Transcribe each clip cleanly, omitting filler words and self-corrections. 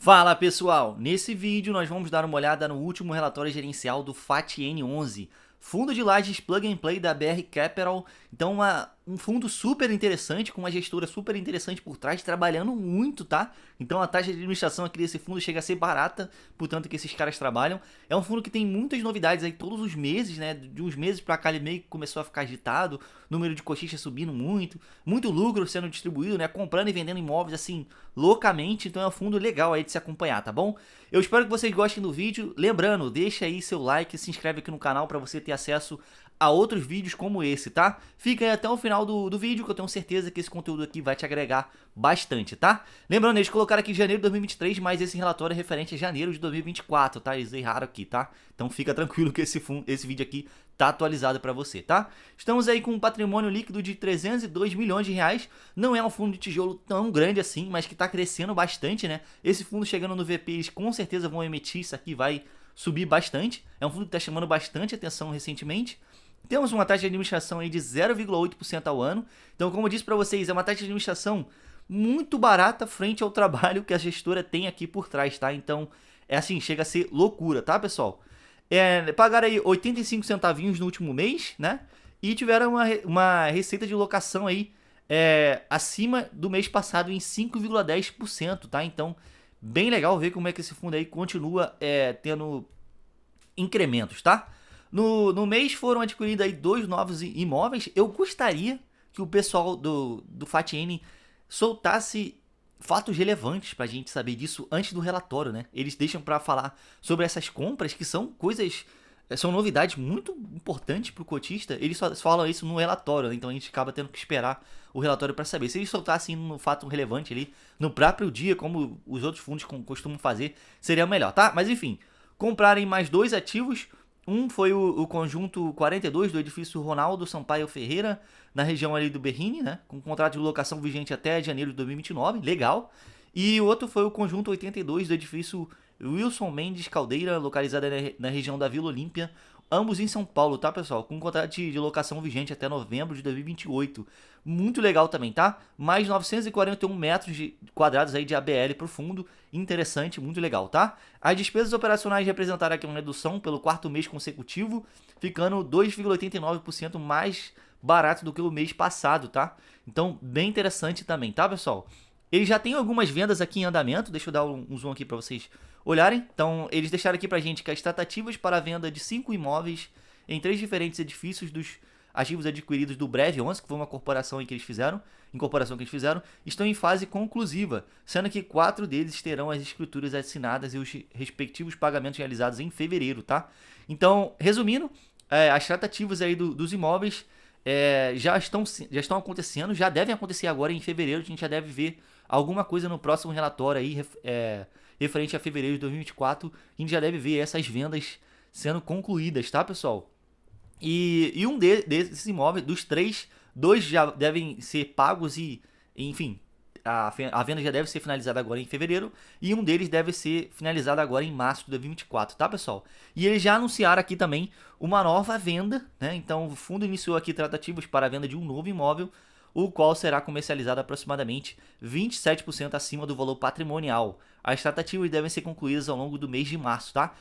Fala pessoal, nesse vídeo nós vamos dar uma olhada no último relatório gerencial do FATN11, fundo de lajes plug and play da BR Capital. Então um fundo super interessante, com uma gestora super interessante por trás, trabalhando muito, tá? Então a taxa de administração aqui desse fundo chega a ser barata, portanto que esses caras trabalham. É um fundo que tem muitas novidades aí todos os meses, né? De uns meses pra cá ele meio que começou a ficar agitado, número de cotistas subindo muito lucro sendo distribuído, né? Comprando e vendendo imóveis assim loucamente, então é um fundo legal aí de se acompanhar, tá bom? Eu espero que vocês gostem do vídeo. Lembrando, deixa aí seu like, se inscreve aqui no canal para você ter acesso a outros vídeos como esse, tá? Fica aí até o final do vídeo, que eu tenho certeza que esse conteúdo aqui vai te agregar bastante, tá? Lembrando, eles colocaram aqui janeiro de 2023, mas esse relatório é referente a janeiro de 2024, tá? Eles erraram aqui, tá? Então fica tranquilo que esse vídeo aqui tá atualizado para você, tá? Estamos aí com um patrimônio líquido de 302 milhões de reais. Não é um fundo de tijolo tão grande assim, mas que tá crescendo bastante, né? Esse fundo chegando no VP, eles com certeza vão emitir, isso aqui vai subir bastante. É um fundo que tá chamando bastante atenção recentemente. Temos uma taxa de administração aí de 0,8% ao ano. Então, como eu disse para vocês, é uma taxa de administração muito barata frente ao trabalho que a gestora tem aqui por trás, tá? Então, é assim, chega a ser loucura, tá, pessoal? Pagaram aí 85 centavinhos no último mês, né? E tiveram uma receita de locação aí acima do mês passado em 5,10%, tá? Então, bem legal ver como é que esse fundo aí continua tendo incrementos, tá? No mês foram adquiridos aí 2 novos imóveis. Eu gostaria que o pessoal do FATN soltasse fatos relevantes pra gente saber disso antes do relatório, né? Eles deixam pra falar sobre essas compras que são coisas, são novidades muito importantes pro cotista. Eles só falam isso no relatório, né? Então a gente acaba tendo que esperar o relatório pra saber. Se eles soltassem no fato relevante ali, no próprio dia, como os outros fundos costumam fazer, seria melhor, tá? Mas enfim, comprarem mais 2 ativos. Um foi o conjunto 42 do edifício Ronaldo Sampaio Ferreira, na região ali do Berrini, né? Com contrato de locação vigente até janeiro de 2029, legal. E o outro foi o conjunto 82 do edifício Wilson Mendes Caldeira, localizado na região da Vila Olímpia, ambos em São Paulo, tá, pessoal? Com contrato de locação vigente até novembro de 2028. Muito legal também, tá? Mais 941 metros quadrados aí de ABL pro fundo. Interessante, muito legal, tá? As despesas operacionais representaram aqui uma redução pelo 4º mês consecutivo, ficando 2,89% mais barato do que o mês passado, tá? Então, bem interessante também, tá, pessoal? Eles já têm algumas vendas aqui em andamento, deixa eu dar um zoom aqui para vocês olharem. Então, eles deixaram aqui pra gente que as tratativas para a venda de 5 imóveis em 3 diferentes edifícios dos ativos adquiridos do Breve 11, que foi uma incorporação que eles fizeram, estão em fase conclusiva, sendo que 4 deles terão as escrituras assinadas e os respectivos pagamentos realizados em fevereiro, tá? Então, resumindo, as tratativas aí dos imóveis já estão acontecendo, já devem acontecer agora em fevereiro. A gente já deve ver alguma coisa no próximo relatório aí, referente a fevereiro de 2024. A gente já deve ver essas vendas sendo concluídas, tá, pessoal? E um desses imóveis, dos 3, 2 já devem ser pagos e, enfim, a venda já deve ser finalizada agora em fevereiro, e um deles deve ser finalizado agora em março de 2024, tá, pessoal? E eles já anunciaram aqui também uma nova venda, né? Então o fundo iniciou aqui tratativas para a venda de um novo imóvel, o qual será comercializado aproximadamente 27% acima do valor patrimonial. As tratativas devem ser concluídas ao longo do mês de março, tá?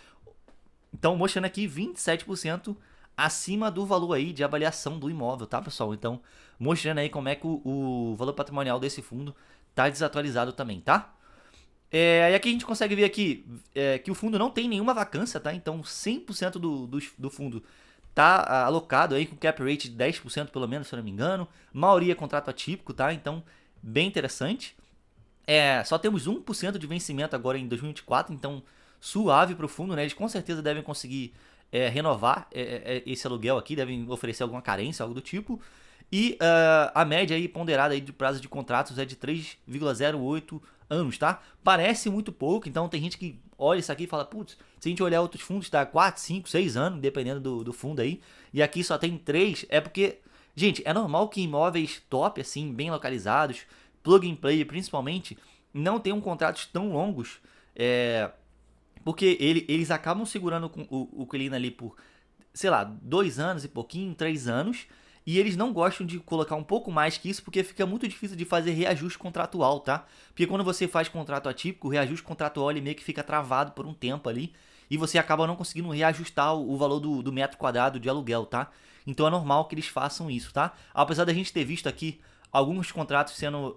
Então mostrando aqui 27% acima do valor aí de avaliação do imóvel, tá, pessoal? Então, mostrando aí como é que o valor patrimonial desse fundo tá desatualizado também, tá? E aqui a gente consegue ver aqui que o fundo não tem nenhuma vacância, tá? Então, 100% do fundo tá alocado aí com cap rate de 10% pelo menos, se eu não me engano. Maioria é contrato atípico, tá? Então, bem interessante. Só temos 1% de vencimento agora em 2024, então suave para o fundo, né? Eles com certeza devem conseguir renovar esse aluguel aqui, devem oferecer alguma carência, algo do tipo. E a média aí ponderada aí de prazo de contratos é de 3,08 anos, tá? Parece muito pouco, então tem gente que olha isso aqui e fala, putz, se a gente olhar outros fundos, dá 4, 5, 6 anos, dependendo do fundo aí, e aqui só tem 3, é porque, gente, é normal que imóveis top, assim, bem localizados, plug and play principalmente, não tenham contratos tão longos, porque eles acabam segurando o inquilino ali por, sei lá, 2 anos e pouquinho, 3 anos, E eles não gostam de colocar um pouco mais que isso, porque fica muito difícil de fazer reajuste contratual, tá? Porque quando você faz contrato atípico, o reajuste contratual ele meio que fica travado por um tempo ali, e você acaba não conseguindo reajustar o valor do metro quadrado de aluguel, tá? Então é normal que eles façam isso, tá? Apesar da gente ter visto aqui alguns contratos sendo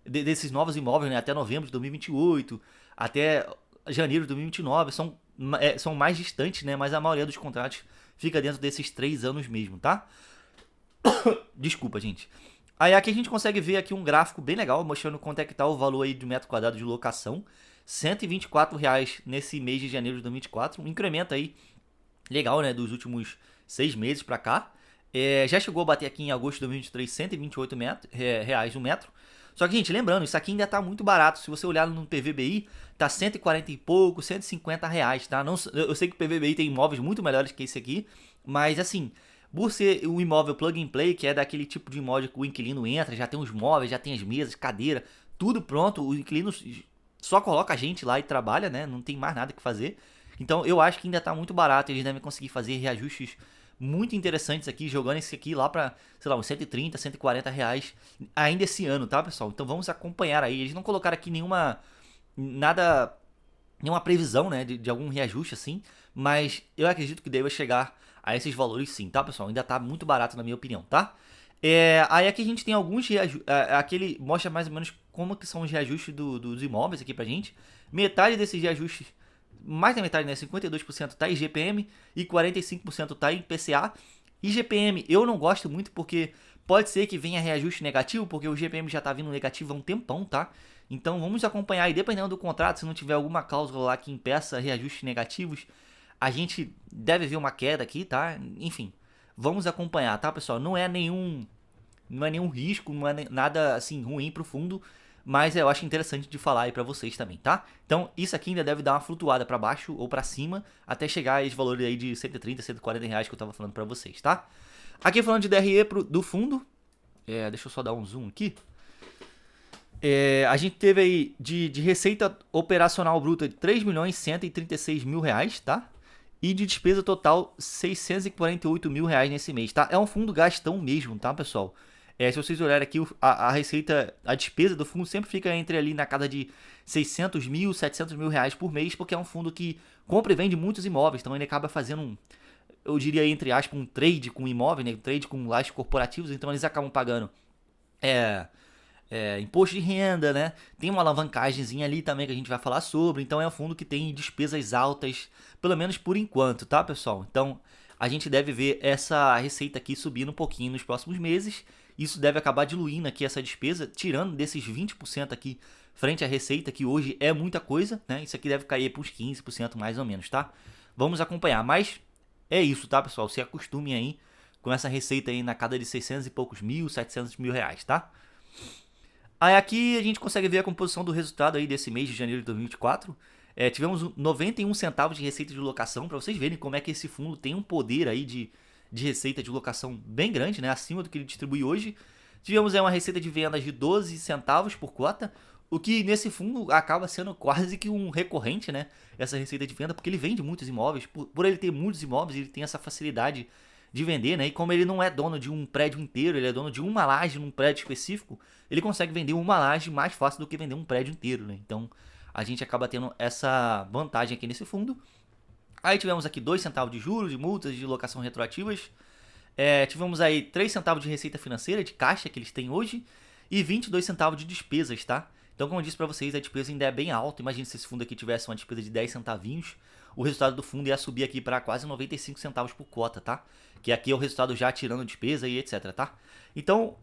desses novos imóveis, né, até novembro de 2028, até janeiro de 2029, são mais distantes, né? Mas a maioria dos contratos fica dentro desses 3 anos mesmo, tá? Desculpa, gente. Aí aqui a gente consegue ver aqui um gráfico bem legal, mostrando quanto é que tá o valor aí de metro quadrado de locação. R$ 124 nesse mês de janeiro de 2024, um incremento aí legal, né, dos últimos 6 meses pra cá. Já chegou a bater aqui em agosto de 2023 R$ 128 reais um metro. Só que, gente, lembrando, isso aqui ainda tá muito barato. Se você olhar no PVBI, tá 140 e pouco, R$ 150, tá? Não, eu sei que o PVBI tem imóveis muito melhores que esse aqui, mas assim, por ser um imóvel plug and play, que é daquele tipo de imóvel que o inquilino entra, já tem os móveis, já tem as mesas, cadeira, tudo pronto, o inquilino só coloca a gente lá e trabalha, né? Não tem mais nada que fazer. Então eu acho que ainda tá muito barato, eles devem conseguir fazer reajustes muito interessantes aqui, jogando esse aqui lá pra, sei lá, uns 130, R$ 140 ainda esse ano, tá, pessoal? Então vamos acompanhar aí. Eles não colocaram aqui nenhuma previsão, né, de algum reajuste assim, mas eu acredito que deva chegar a esses valores sim, tá, pessoal? Ainda tá muito barato na minha opinião, tá? Aí aqui a gente tem alguns reajustes, aqui ele mostra mais ou menos como que são os reajustes dos imóveis aqui pra gente. Metade desses reajustes, mais da metade, né, 52% tá em IGPM e 45% tá em PCA. IGPM eu não gosto muito porque pode ser que venha reajuste negativo, porque o IGPM já tá vindo negativo há um tempão, tá? Então vamos acompanhar e dependendo do contrato, se não tiver alguma cláusula lá que impeça reajustes negativos, a gente deve ver uma queda aqui, tá? Enfim, vamos acompanhar, tá, pessoal? Não é nenhum risco, não é nada assim ruim pro fundo, mas eu acho interessante de falar aí pra vocês também, tá? Então, isso aqui ainda deve dar uma flutuada pra baixo ou pra cima, até chegar a esse valor aí de 130, R$ 140 que eu tava falando pra vocês, tá? Aqui falando de DRE do fundo, deixa eu só dar um zoom aqui. A gente teve aí de receita operacional bruta de R$ 3.136.000, tá? E de despesa total R$ 648.000 nesse mês, tá? É um fundo gastão mesmo, tá, pessoal? Se vocês olharem aqui, a receita, a despesa do fundo sempre fica entre ali na casa de 600 mil, 700 mil reais por mês, porque é um fundo que compra e vende muitos imóveis, então ele acaba fazendo eu diria entre aspas, um trade com imóvel, né? Um trade com lajes corporativos, então eles acabam pagando imposto de renda, né? Tem uma alavancagemzinha ali também que a gente vai falar sobre, então é um fundo que tem despesas altas, pelo menos por enquanto, tá, pessoal? Então a gente deve ver essa receita aqui subindo um pouquinho nos próximos meses. Isso deve acabar diluindo aqui essa despesa, tirando desses 20% aqui frente à receita, que hoje é muita coisa, né? Isso aqui deve cair para uns 15% mais ou menos, tá? Vamos acompanhar, mas é isso, tá, pessoal? Se acostumem aí com essa receita aí na casa de 600 e poucos mil, 700 mil reais, tá? Aí aqui a gente consegue ver a composição do resultado aí desse mês de janeiro de 2024. Tivemos 91 centavos de receita de locação, para vocês verem como é que esse fundo tem um poder aí de receita de locação bem grande, né, acima do que ele distribui hoje. Tivemos uma receita de vendas de 12 centavos por cota, o que nesse fundo acaba sendo quase que um recorrente, né, essa receita de venda, porque ele vende muitos imóveis. Por ele ter muitos imóveis, ele tem essa facilidade de vender, né? E como ele não é dono de um prédio inteiro, ele é dono de uma laje num prédio específico, ele consegue vender uma laje mais fácil do que vender um prédio inteiro, né? Então a gente acaba tendo essa vantagem aqui nesse fundo. Aí tivemos aqui 2 centavos de juros, de multas, de locação retroativas. Tivemos aí 3 centavos de receita financeira, de caixa que eles têm hoje, e 22 centavos de despesas, tá? Então, como eu disse para vocês, a despesa ainda é bem alta. Imagina se esse fundo aqui tivesse uma despesa de 10 centavinhos, o resultado do fundo ia subir aqui para quase 95 centavos por cota, tá? Que aqui é o resultado já tirando despesa e etc, tá? Então,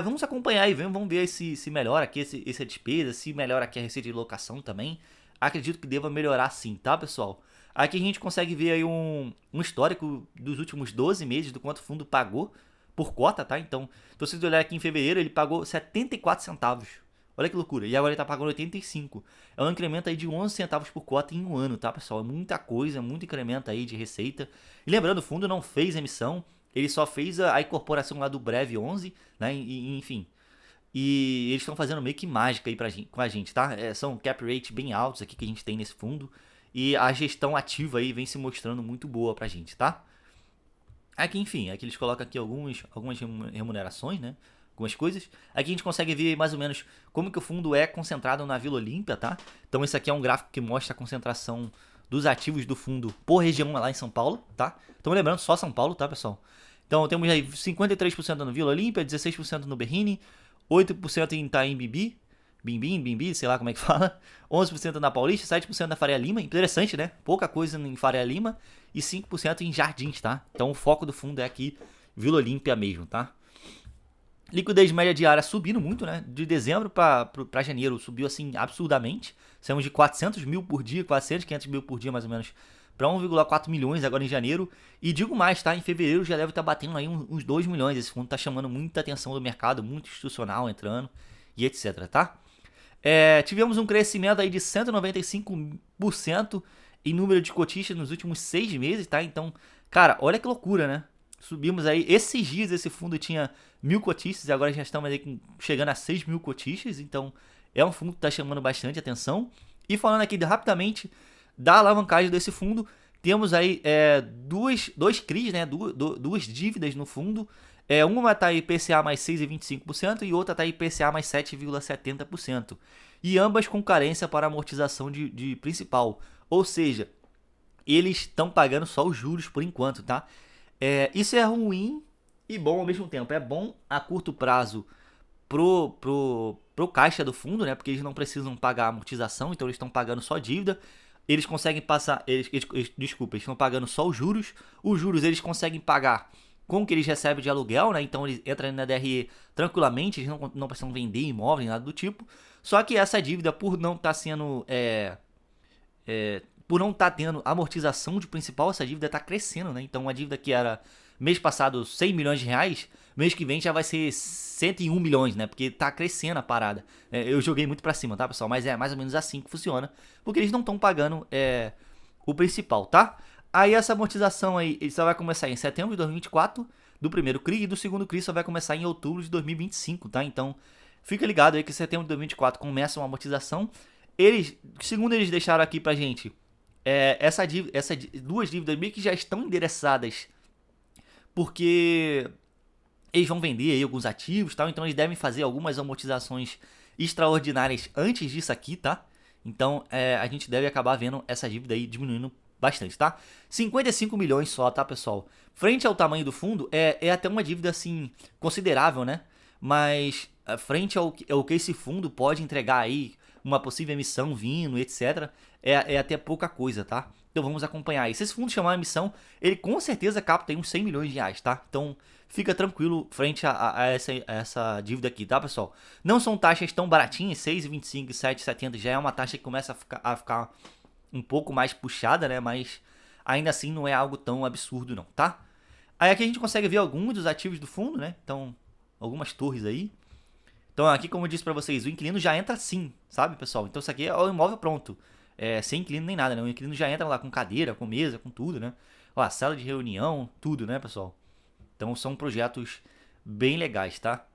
vamos acompanhar aí, vamos ver se melhora aqui essa despesa, se melhora aqui a receita de locação também. Acredito que deva melhorar sim, tá, pessoal? Aqui a gente consegue ver aí um histórico dos últimos 12 meses do quanto o fundo pagou por cota, tá? Então, se vocês olharem aqui em fevereiro, ele pagou 74 centavos. Olha que loucura. E agora ele tá pagando 85. É um incremento aí de 11 centavos por cota em um ano, tá, pessoal? É muita coisa, muito incremento aí de receita. E lembrando, o fundo não fez emissão, ele só fez a incorporação lá do Brev 11, né? Enfim. E eles estão fazendo meio que mágica aí com a gente, tá? São cap rate bem altos aqui que a gente tem nesse fundo. E a gestão ativa aí vem se mostrando muito boa pra gente, tá? Aqui, enfim, aqui eles colocam aqui algumas remunerações, né? Algumas coisas. Aqui a gente consegue ver mais ou menos como que o fundo é concentrado na Vila Olímpia, tá? Então esse aqui é um gráfico que mostra a concentração dos ativos do fundo por região lá em São Paulo, tá? Então lembrando, só São Paulo, tá, pessoal? Então temos aí 53% no Vila Olímpia, 16% no Berrini, 8% em Itaim Bibi, Bimbi, sei lá como é que fala, 11% na Paulista, 7% na Faria Lima, interessante, né? Pouca coisa em Faria Lima e 5% em Jardins, tá? Então o foco do fundo é aqui Vila Olímpia mesmo, tá? Liquidez média diária subindo muito, né? De dezembro para janeiro subiu assim absurdamente. Saímos de 400 mil por dia, 400, 500 mil por dia mais ou menos, para 1,4 milhões agora em janeiro. E digo mais, tá? Em fevereiro já deve estar batendo aí uns 2 milhões. Esse fundo tá chamando muita atenção do mercado, muito institucional entrando e etc, tá? Tivemos um crescimento aí de 195% em número de cotistas nos últimos 6 meses, tá? Então, cara, olha que loucura, né? Subimos aí, esses dias esse fundo tinha 1.000 cotistas e agora já estamos aí chegando a 6.000 cotistas, então é um fundo que está chamando bastante atenção. E falando aqui rapidamente da alavancagem desse fundo, temos aí dois CRIs, né? Duas dívidas no fundo. Uma está IPCA mais 6,25% e outra está IPCA mais 7,70%. E ambas com carência para amortização de principal. Ou seja, eles estão pagando só os juros por enquanto, tá? Isso é ruim e bom ao mesmo tempo. É bom a curto prazo pro caixa do fundo, né? Porque eles não precisam pagar amortização, então eles estão pagando só dívida. Eles conseguem passar, eles estão pagando só os juros. Os juros eles conseguem pagar com o que eles recebem de aluguel, né? Então eles entram na DRE tranquilamente, eles não precisam vender imóvel, nada do tipo. Só que essa dívida, por não estar sendo por não estar tendo amortização de principal, essa dívida está crescendo, né? Então, uma dívida que era mês passado 100 milhões de reais, mês que vem já vai ser 101 milhões, né? Porque está crescendo a parada. Eu joguei muito para cima, tá, pessoal? Mas é mais ou menos assim que funciona, porque eles não estão pagando o principal, tá? Aí essa amortização aí só vai começar em setembro de 2024, do primeiro CRI, e do segundo CRI só vai começar em outubro de 2025, tá? Então, fica ligado aí que em setembro de 2024 começa uma amortização. Segundo eles deixaram aqui pra gente, essas duas dívidas meio que já estão endereçadas, porque eles vão vender aí alguns ativos, tal, então eles devem fazer algumas amortizações extraordinárias antes disso aqui, tá? Então a gente deve acabar vendo essa dívida aí diminuindo bastante, tá? 55 milhões só, tá, pessoal? Frente ao tamanho do fundo, é até uma dívida assim considerável, né? Mas frente ao que esse fundo pode entregar aí, uma possível emissão vindo, etc., é até pouca coisa, tá? Então vamos acompanhar aí. Se esse fundo chamar a emissão, ele com certeza capta aí uns 100 milhões de reais, tá? Então fica tranquilo frente a essa dívida aqui, tá, pessoal? Não são taxas tão baratinhas, 6,25 e 7,70 já é uma taxa que começa a ficar um pouco mais puxada, né? Mas ainda assim não é algo tão absurdo não, tá? Aí aqui a gente consegue ver alguns dos ativos do fundo, né? Então, algumas torres aí. Então aqui, como eu disse pra vocês, o inquilino já entra assim, sabe, pessoal? Então isso aqui é o imóvel pronto. Sem inquilino nem nada, né? O inquilino já entra lá com cadeira, com mesa, com tudo, né? Ó, sala de reunião, tudo, né, pessoal? Então são projetos bem legais, tá?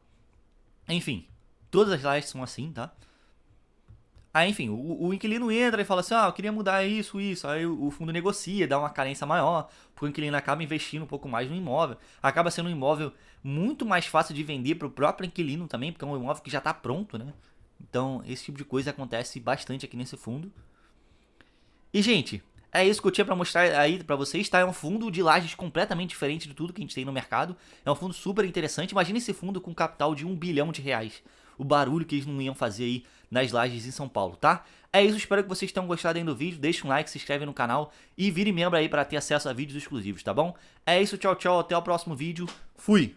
Enfim, todas as lajes são assim, tá? Aí, enfim, o inquilino entra e fala assim, eu queria mudar isso. Aí o fundo negocia, dá uma carência maior, porque o inquilino acaba investindo um pouco mais no imóvel. Acaba sendo um imóvel muito mais fácil de vender para o próprio inquilino também, porque é um imóvel que já está pronto, né? Então, esse tipo de coisa acontece bastante aqui nesse fundo. E, gente, é isso que eu tinha para mostrar aí para vocês, tá? É um fundo de lajes completamente diferente de tudo que a gente tem no mercado. É um fundo super interessante. Imagina esse fundo com capital de 1 bilhão de reais. O barulho que eles não iam fazer aí nas lajes em São Paulo, tá? É isso, espero que vocês tenham gostado aí do vídeo. Deixa um like, se inscreve no canal e vire membro aí para ter acesso a vídeos exclusivos, tá bom? É isso, tchau, tchau, até o próximo vídeo. Fui!